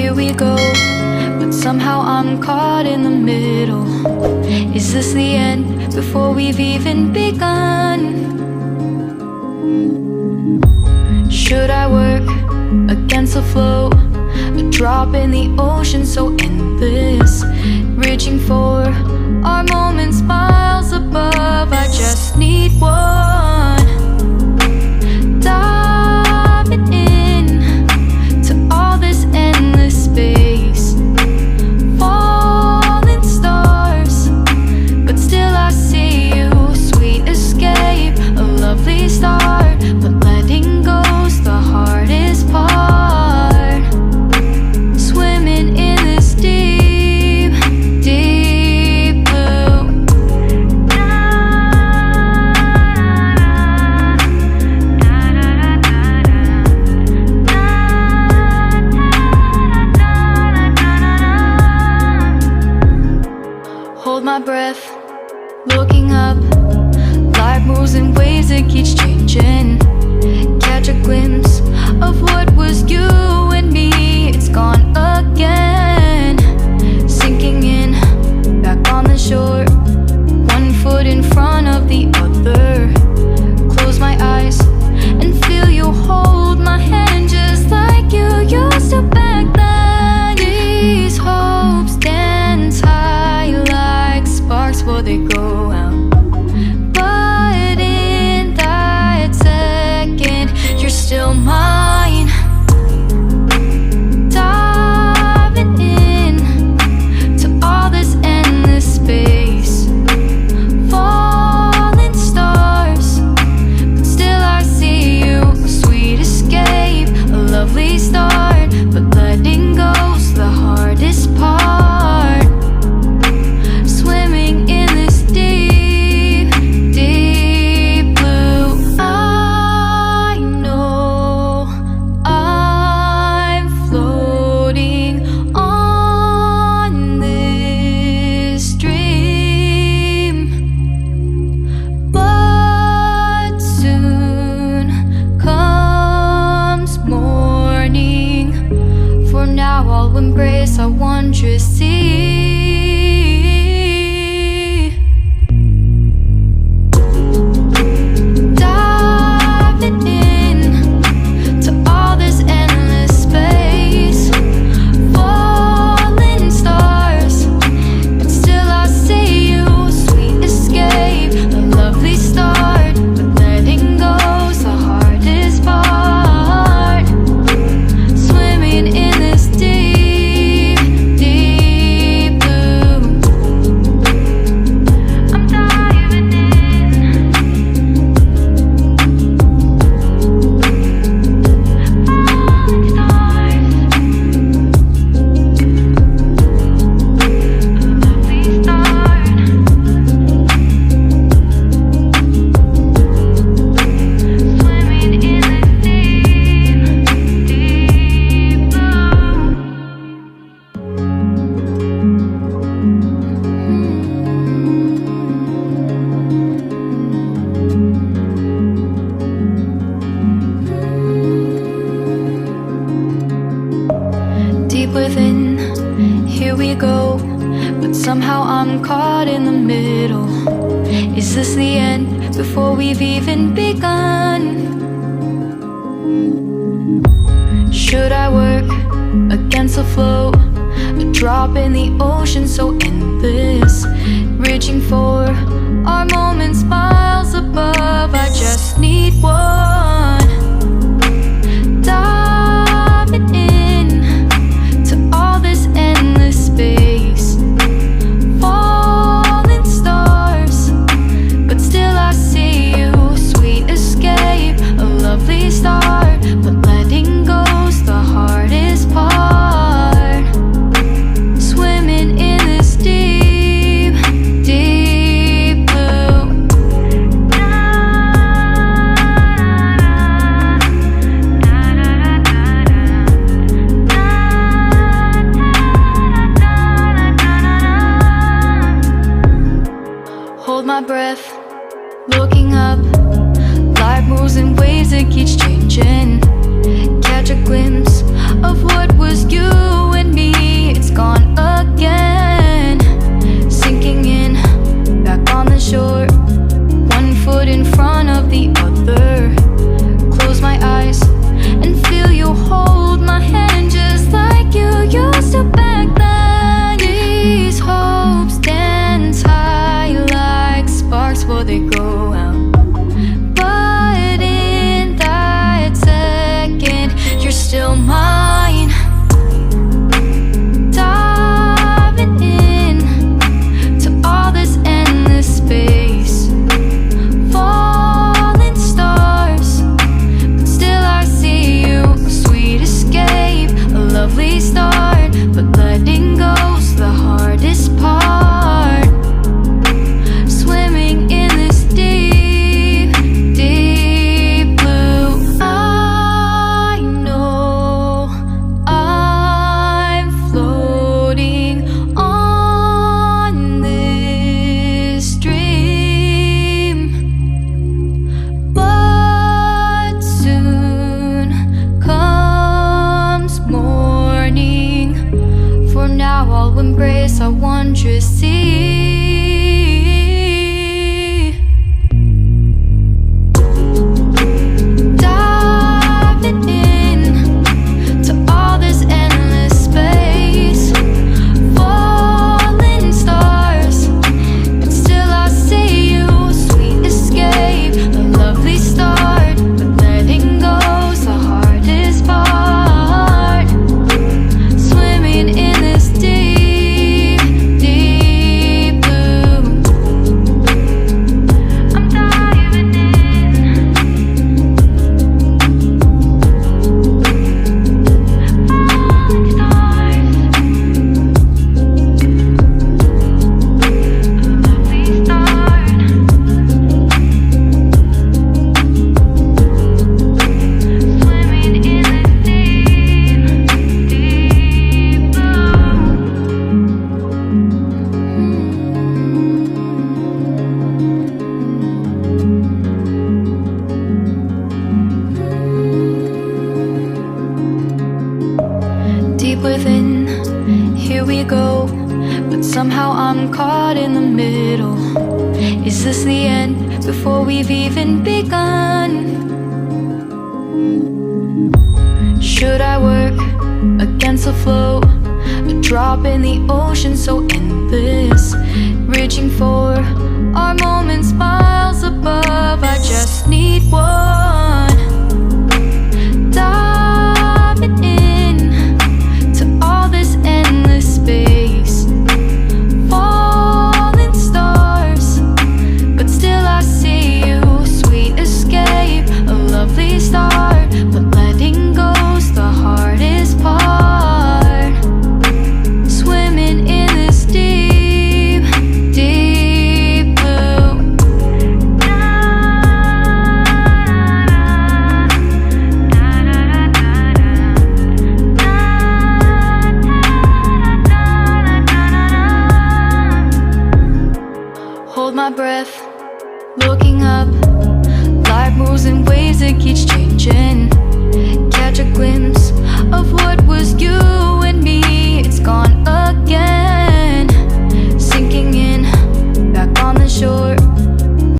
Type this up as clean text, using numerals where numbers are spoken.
here we go, but somehow I'm caught in the middle. Is this the end before we've even begun? Should I work against the flow? A drop in the ocean so endless, reaching for our moments miles above. I just need one, diving in to all this endless space, falling stars, but still I see you. Sweet escape, a lovely start, but letting go's the hardest part. Swimming in this deep, deep blue. Hold my breath, looking up. Life moves in waves that keeps changing. Catch a glimpse of what was you and me. It's gone again, sinking in, back on the shore, one foot in front of the other. Close my eyes and feel you hold my hand just like you used to back then. These hopes dance high like sparks before they go out. But in that second, you're still mine. Diving in to all this endless space, falling stars, but still I see you. A sweet escape, a lovely start, but letting go's the hardest part. Swimming in this deep, deep blue. I know I'm floating on this dream, but soon comes morning. For now I'll embrace our wondrous sea. Diving in to all this endless space, falling stars, but still I see you. Sweet escape, a lovely start, but letting go's the hardest part. Swimming in this deep, deep blue. I'm diving in. Falling stars, lovely start. Swimming in this deep, deep blue. Deep within, here we go, but somehow I'm caught in the middle. Is this the end before we've even begun? Should I work against the flow? A drop in the ocean so endless, reaching for our moments miles above. I just need one, diving in to all this endless space, falling stars, but still I see you. Sweet escape, a lovely start, but letting go's the hardest part. Swimming in this deep, deep blue. Hold my breath, looking up. Life moves in waves that keeps changing. Catch a glimpse of what was you now I'll embrace our wondrous sea. Diving in to all this endless space, falling stars, but still I see you. Sweet escape, a lovely start, but letting go's the hardest part. Swimming in this deep, deep blue. I'm diving in. Falling stars, a lovely start. Swimming in this deep, deep blue. Deep within, here we go, but somehow I'm caught in the middle. Is this the end before we've even begun? Should I work against the flow? A drop in the ocean so endless, reaching for our moments miles above. I just need one. Diving in to all this endless space, falling stars, but still I see you. Sweet escape, a lovely start, but letting go's the hardest part. Swimming in this deep, deep blue. Hold my breath, looking up. Life moves in waves that keeps changing. Catch a glimpse of what was you